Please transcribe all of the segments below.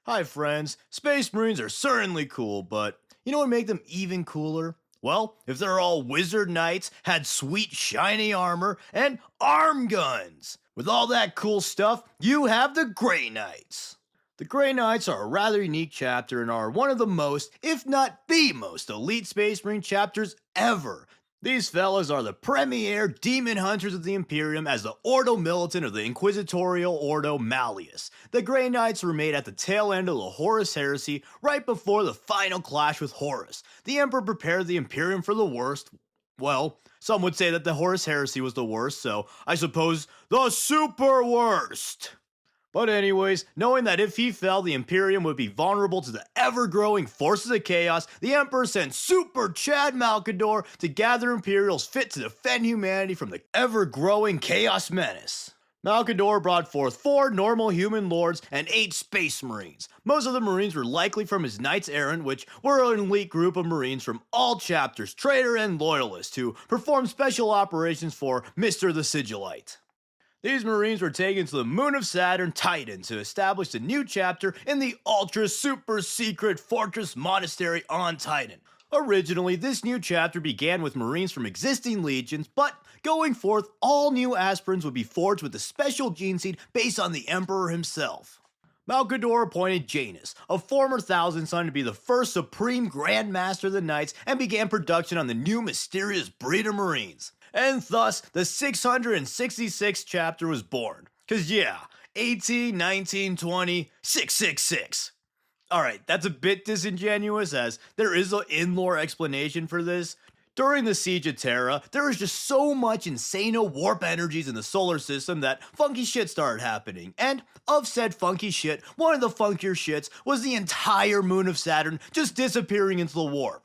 Hi friends, Space Marines are certainly cool, but you know what would make them even cooler? Well, if they're all wizard knights, had sweet shiny armor, and arm guns. With all that cool stuff, you have the Grey Knights. The Grey Knights are a rather unique chapter and are one of the most, if not the most, elite Space Marine chapters ever. These fellas are the premier demon hunters of the Imperium as the Ordo Militant of the Inquisitorial Ordo Malleus. The Grey Knights were made at the tail end of the Horus Heresy, right before the final clash with Horus. The Emperor prepared the Imperium for the worst. Well, some would say that the Horus Heresy was the worst, so I suppose the super worst. But anyways, knowing that if he fell, the Imperium would be vulnerable to the ever-growing forces of chaos, the Emperor sent Super Chad Malkador to gather Imperials fit to defend humanity from the ever-growing chaos menace. Malkador brought forth 4 normal human lords and 8 space marines. Most of the marines were likely from his Knights Errant, which were an elite group of marines from all chapters, traitor and loyalist, who performed special operations for Mr. the Sigillite. These Marines were taken to the moon of Saturn, Titan, to establish a new chapter in the ultra super secret fortress monastery on Titan. Originally, this new chapter began with Marines from existing legions, but going forth, all new aspirants would be forged with a special gene seed based on the Emperor himself. Malkador appointed Janus, a former Thousand Son, to be the first Supreme Grand Master of the Knights and began production on the new mysterious breed of Marines. And thus, the 666th chapter was born. Cause yeah, 18, 19, 20, 666. Alright, that's a bit disingenuous as there is an in-lore explanation for this. During the Siege of Terra, there was just so much insano warp energies in the solar system that funky shit started happening. And of said funky shit, one of the funkier shits was the entire moon of Saturn just disappearing into the warp.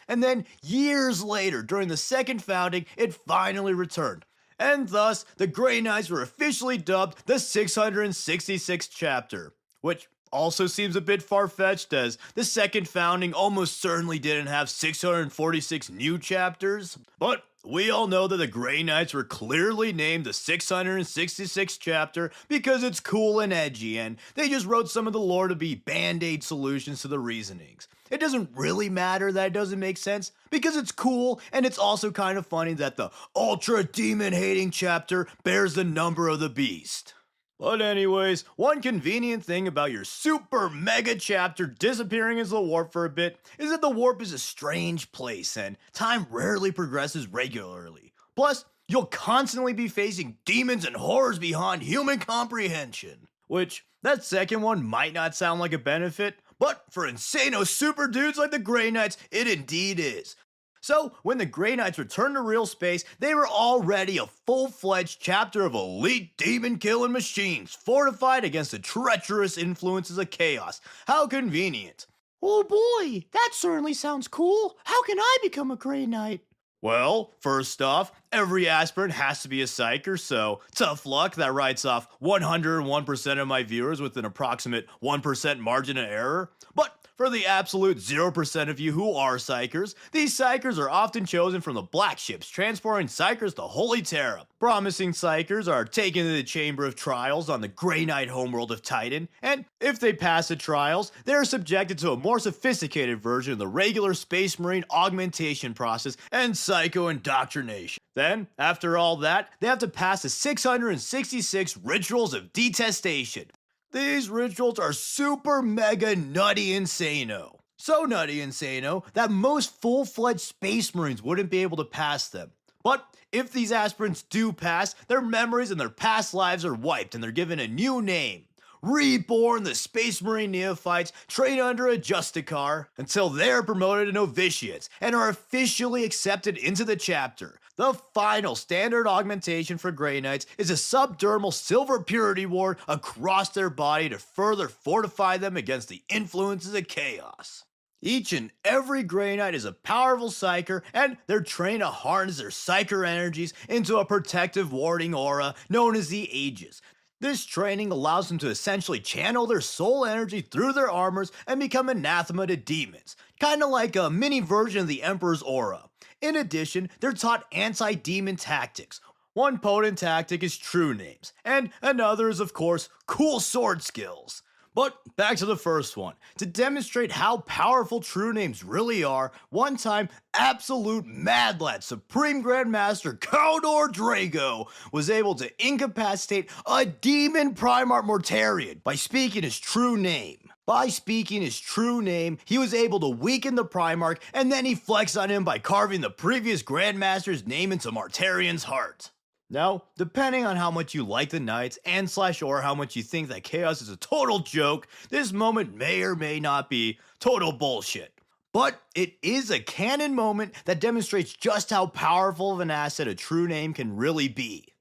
And then, years later, during the second founding, it finally returned. And thus, the Grey Knights were officially dubbed the 666th chapter. Which also seems a bit far-fetched, as the second founding almost certainly didn't have 646 new chapters. But we all know that the Grey Knights were clearly named the 666th chapter because it's cool and edgy, and they just wrote some of the lore to be band-aid solutions to the reasonings. It doesn't really matter that it doesn't make sense, because it's cool, and it's also kind of funny that the ultra demon-hating chapter bears the number of the beast. But anyways, one convenient thing about your super mega chapter disappearing into the warp for a bit is that the warp is a strange place and time rarely progresses regularly. Plus, you'll constantly be facing demons and horrors beyond human comprehension. Which, that second one might not sound like a benefit, but for insano super dudes like the Grey Knights, it indeed is. So, when the Grey Knights returned to real space, they were already a full-fledged chapter of elite demon-killing machines, fortified against the treacherous influences of chaos. How convenient. Oh boy, that certainly sounds cool. How can I become a Grey Knight? Well, first off, every aspirant has to be a psyker, so tough luck, that writes off 101% of my viewers with an approximate 1% margin of error. But for the absolute 0% of you who are psychers, these psychers are often chosen from the black ships transporting psychers to Holy Terra. Promising psychers are taken to the Chamber of Trials on the Grey Knight homeworld of Titan, and if they pass the trials, they are subjected to a more sophisticated version of the regular Space Marine augmentation process and psycho indoctrination. Then, after all that, they have to pass the 666 rituals of detestation. These rituals are super mega nutty insano. So nutty insano that most full-fledged Space Marines wouldn't be able to pass them. But if these aspirants do pass, their memories and their past lives are wiped and they're given a new name. Reborn, the Space Marine neophytes train under a Justicar until they're promoted to novitiates and are officially accepted into the chapter. The final standard augmentation for Grey Knights is a subdermal silver purity ward across their body to further fortify them against the influences of chaos. Each and every Grey Knight is a powerful psyker, and they're trained to harness their psyker energies into a protective warding aura known as the Aegis. This training allows them to essentially channel their soul energy through their armors and become anathema to demons, kinda like a mini version of the Emperor's aura. In addition, they're taught anti-demon tactics. One potent tactic is true names, and another is of course cool sword skills. But back to the first one. To demonstrate how powerful true names really are, one time, absolute mad lad Supreme Grandmaster Caldor Drago was able to incapacitate a demon Primarch Mortarion by speaking his true name. By speaking his true name, he was able to weaken the Primarch, and then he flexed on him by carving the previous Grandmaster's name into Mortarion's heart. Now, depending on how much you like the Knights and or how much you think that Chaos is a total joke, this moment may or may not be total bullshit. But it is a canon moment that demonstrates just how powerful of an asset a true name can really be.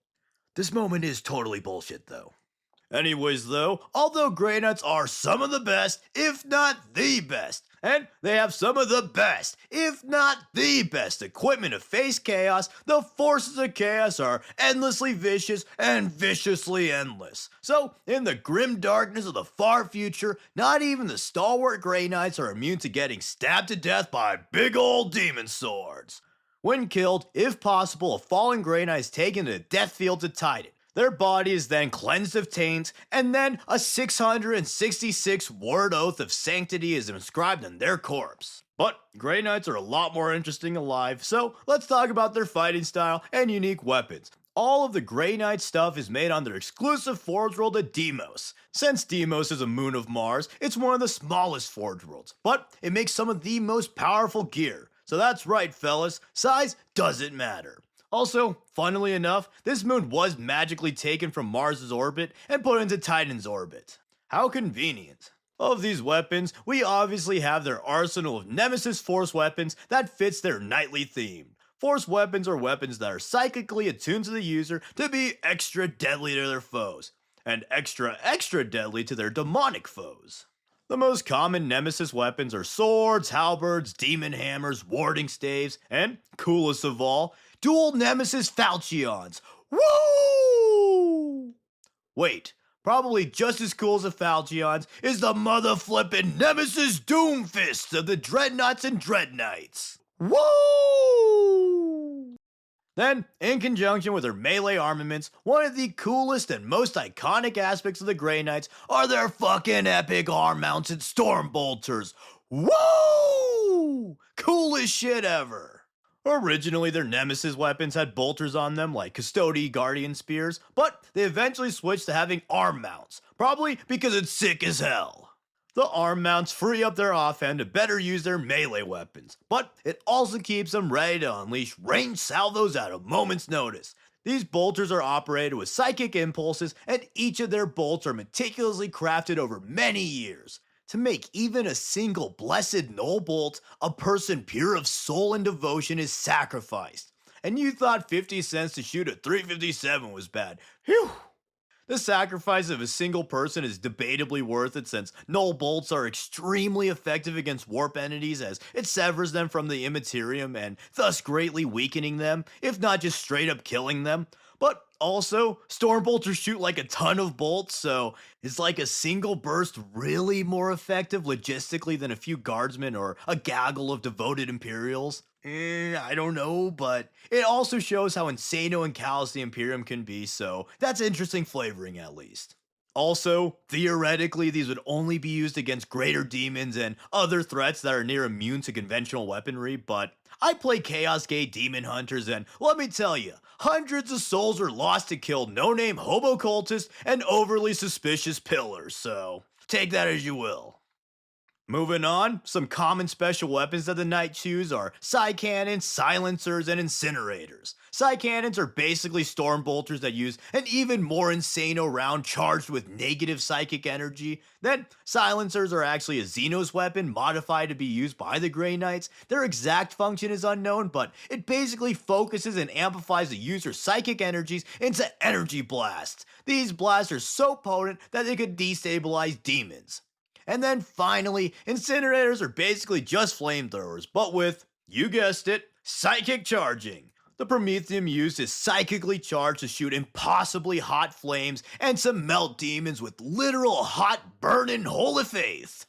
This moment is totally bullshit though. Anyways though, although Grey Knights are some of the best, if not the best, and they have some of the best, if not the best equipment to face chaos, the forces of chaos are endlessly vicious and viciously endless. So, in the grim darkness of the far future, not even the stalwart Grey Knights are immune to getting stabbed to death by big old demon swords. When killed, if possible, a fallen Grey Knight is taken to the death field to Titan. Their body is then cleansed of taints, and then a 666 word oath of sanctity is inscribed on their corpse. But Grey Knights are a lot more interesting alive, so let's talk about their fighting style and unique weapons. All of the Grey Knight stuff is made on their exclusive Forge World at Deimos. Since Deimos is a moon of Mars, it's one of the smallest Forge Worlds, but it makes some of the most powerful gear. So that's right, fellas, size doesn't matter. Also, funnily enough, this moon was magically taken from Mars' orbit and put into Titan's orbit. How convenient. Of these weapons, we obviously have their arsenal of Nemesis Force weapons that fits their knightly theme. Force weapons are weapons that are psychically attuned to the user to be extra deadly to their foes, and extra deadly to their demonic foes. The most common Nemesis weapons are swords, halberds, demon hammers, warding staves, and, coolest of all, dual Nemesis Falchions. Woo! Wait, probably just as cool as the Falchions is the mother flippin' Nemesis Doomfists of the Dreadnoughts and Dreadknights. Woo! Then, in conjunction with their melee armaments, one of the coolest and most iconic aspects of the Grey Knights are their fucking epic arm-mounted Stormbolters. Woo! Coolest shit ever. Originally, their Nemesis weapons had bolters on them like Custodi Guardian Spears, but they eventually switched to having arm mounts, probably because it's sick as hell. The arm mounts free up their offhand to better use their melee weapons, but it also keeps them ready to unleash ranged salvos at a moment's notice. These bolters are operated with psychic impulses, and each of their bolts are meticulously crafted over many years. To make even a single blessed null bolt, a person pure of soul and devotion is sacrificed. And you thought 50 cents to shoot a 357 was bad. Phew! The sacrifice of a single person is debatably worth it since null bolts are extremely effective against warp entities as it severs them from the immaterium and thus greatly weakening them, if not just straight up killing them. But also, Stormbolters shoot like a ton of bolts, so is like a single burst really more effective logistically than a few guardsmen or a gaggle of devoted Imperials? I don't know, but it also shows how insano and callous the Imperium can be, so that's interesting flavoring at least. Also, theoretically, these would only be used against greater demons and other threats that are near immune to conventional weaponry, but I play Chaos Gate Demon Hunters, and let me tell you, hundreds of souls are lost to kill no-name hobo cultists and overly suspicious pillars, so take that as you will. Moving on, some common special weapons that the Knights use are Psy Cannons, Silencers, and Incinerators. Psy Cannons are basically Stormbolters that use an even more insano round charged with negative psychic energy. Then, Silencers are actually a Xenos weapon modified to be used by the Grey Knights. Their exact function is unknown, but it basically focuses and amplifies the user's psychic energies into energy blasts. These blasts are so potent that they could destabilize demons. And then finally, incinerators are basically just flamethrowers, but with, you guessed it, psychic charging. The Promethium used is psychically charged to shoot impossibly hot flames and to melt demons with literal hot burning holy faith.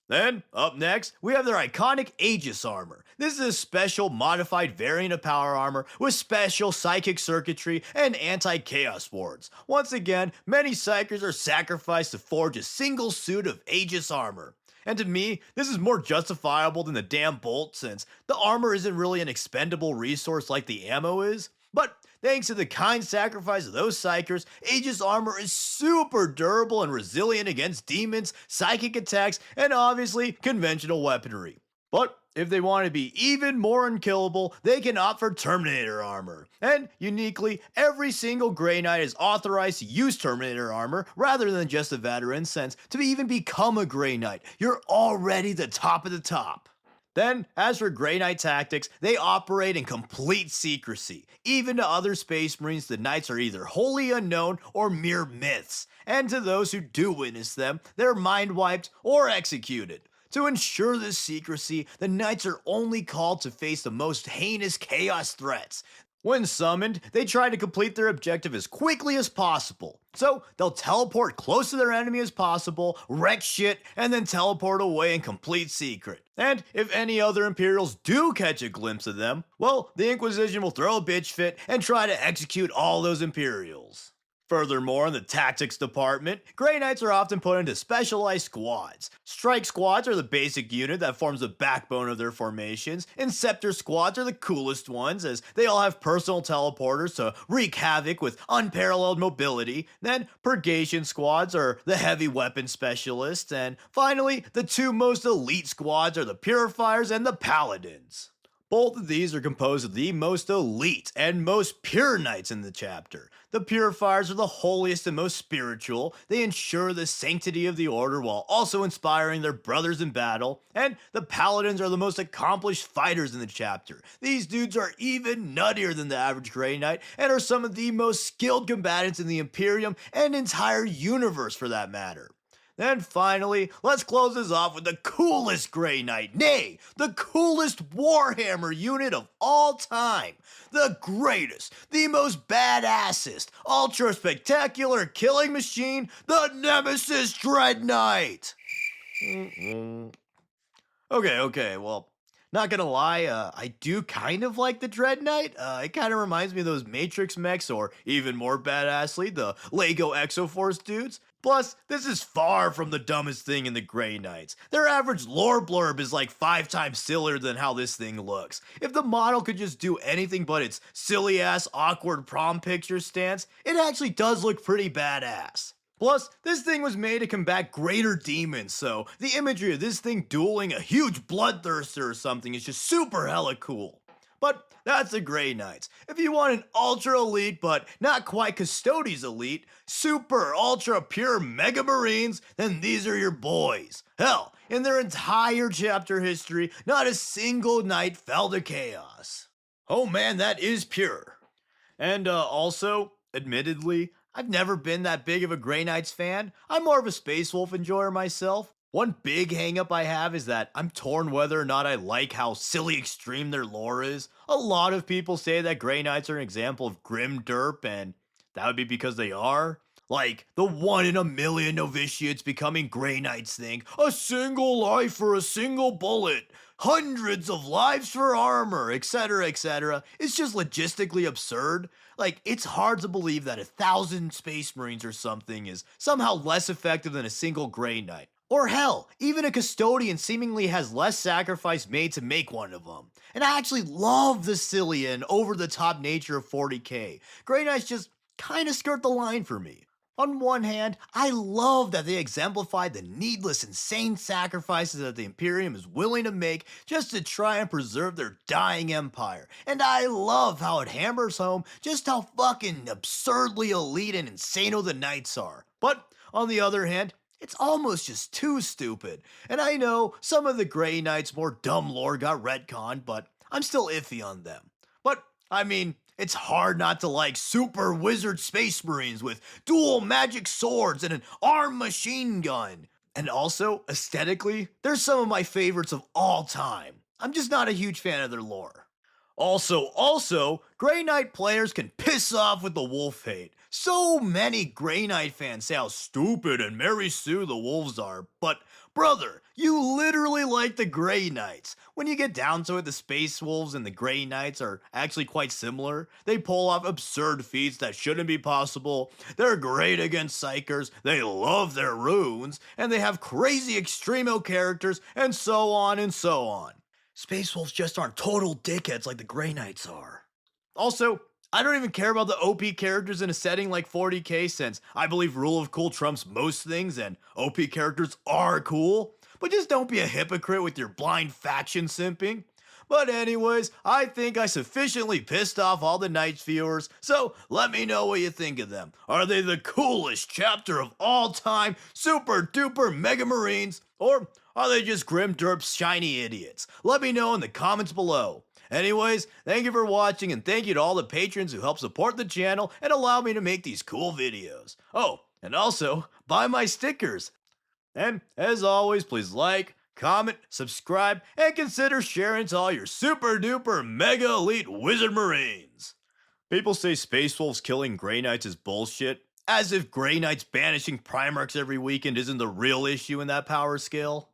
Then, up next, we have their iconic Aegis armor. This is a special modified variant of power armor with special psychic circuitry and anti-chaos wards. Once again, many psychers are sacrificed to forge a single suit of Aegis armor. And to me, this is more justifiable than the damn bolt since the armor isn't really an expendable resource like the ammo is. But thanks to the kind sacrifice of those psychers, Aegis armor is super durable and resilient against demons, psychic attacks, and obviously conventional weaponry. But if they want to be even more unkillable, they can opt for Terminator armor. And uniquely, every single Grey Knight is authorized to use Terminator armor rather than just a veteran, since to even become a Grey Knight, you're already the top of the top. Then, as for Grey Knight tactics, they operate in complete secrecy. Even to other Space Marines, the Knights are either wholly unknown or mere myths, and to those who do witness them, they're mind wiped or executed. To ensure this secrecy, the Knights are only called to face the most heinous chaos threats. When summoned, they try to complete their objective as quickly as possible. So, they'll teleport close to their enemy as possible, wreck shit, and then teleport away in complete secret. And if any other Imperials do catch a glimpse of them, well, the Inquisition will throw a bitch fit and try to execute all those Imperials. Furthermore, in the tactics department, Grey Knights are often put into specialized squads. Strike squads are the basic unit that forms the backbone of their formations, and Scepter squads are the coolest ones as they all have personal teleporters to wreak havoc with unparalleled mobility. Then Purgation squads are the heavy weapon specialists, and finally, the two most elite squads are the Purifiers and the Paladins. Both of these are composed of the most elite and most pure knights in the chapter. The Purifiers are the holiest and most spiritual. They ensure the sanctity of the order while also inspiring their brothers in battle. And the Paladins are the most accomplished fighters in the chapter. These dudes are even nuttier than the average Grey Knight and are some of the most skilled combatants in the Imperium and entire universe for that matter. Then finally, let's close this off with the coolest Grey Knight, nay, the coolest Warhammer unit of all time. The greatest, the most badassest, ultra spectacular killing machine, the Nemesis Dread Knight. Okay, well, not gonna lie, I do kind of like the Dread Knight. It kind of reminds me of those Matrix mechs, or even more badassly, the Lego Exoforce dudes. Plus, this is far from the dumbest thing in the Grey Knights. Their average lore blurb is like 5 times sillier than how this thing looks. If the model could just do anything but its silly ass awkward prom picture stance, it actually does look pretty badass. Plus, this thing was made to combat greater demons, so the imagery of this thing dueling a huge bloodthirster or something is just super hella cool. But that's the Grey Knights. If you want an ultra elite but not quite Custodes elite, super ultra pure mega marines, then these are your boys. Hell, in their entire chapter history, not a single knight fell to chaos. Oh man, that is pure. And also, admittedly, I've never been that big of a Grey Knights fan. I'm more of a Space Wolf enjoyer myself. One big hangup I have is that I'm torn whether or not I like how silly extreme their lore is. A lot of people say that Grey Knights are an example of grim derp, and that would be because they are. Like, the 1 in a million novitiates becoming Grey Knights thing. A single life for a single bullet. Hundreds of lives for armor, etc., etc. It's just logistically absurd. Like, it's hard to believe that 1,000 Space Marines or something is somehow less effective than a single Grey Knight. Or hell, even a custodian seemingly has less sacrifice made to make one of them. And I actually love the silly and over-the-top nature of 40k. Grey Knights just kinda skirt the line for me. On one hand, I love that they exemplify the needless, insane sacrifices that the Imperium is willing to make just to try and preserve their dying empire. And I love how it hammers home just how fucking absurdly elite and insano the Knights are. But on the other hand, it's almost just too stupid. And I know some of the Grey Knights' more dumb lore got retconned, but I'm still iffy on them. But, I mean, it's hard not to like super wizard space marines with dual magic swords and an armed machine gun. And also, aesthetically, they're some of my favorites of all time. I'm just not a huge fan of their lore. Also, Grey Knight players can piss off with the wolf hate. So many Grey Knight fans say how stupid and Mary Sue the wolves are, but brother, you literally like the Grey Knights. When you get down to it, the Space Wolves and the Grey Knights are actually quite similar. They pull off absurd feats that shouldn't be possible. They're great against Psychers, they love their runes, and they have crazy Extremo characters, and so on and so on. Space Wolves just aren't total dickheads like the Grey Knights are. Also, I don't even care about the OP characters in a setting like 40k since I believe rule of cool trumps most things and OP characters are cool. But just don't be a hypocrite with your blind faction simping. But anyways, I think I sufficiently pissed off all the Knights viewers, so let me know what you think of them. Are they the coolest chapter of all time, super duper mega marines, or are they just grim derp shiny idiots? Let me know in the comments below. Anyways, thank you for watching and thank you to all the patrons who help support the channel and allow me to make these cool videos. Oh, and also, buy my stickers. And as always, please like, comment, subscribe, and consider sharing to all your super duper mega elite wizard marines. People say Space Wolves killing Grey Knights is bullshit, as if Grey Knights banishing Primarchs every weekend isn't the real issue in that power scale.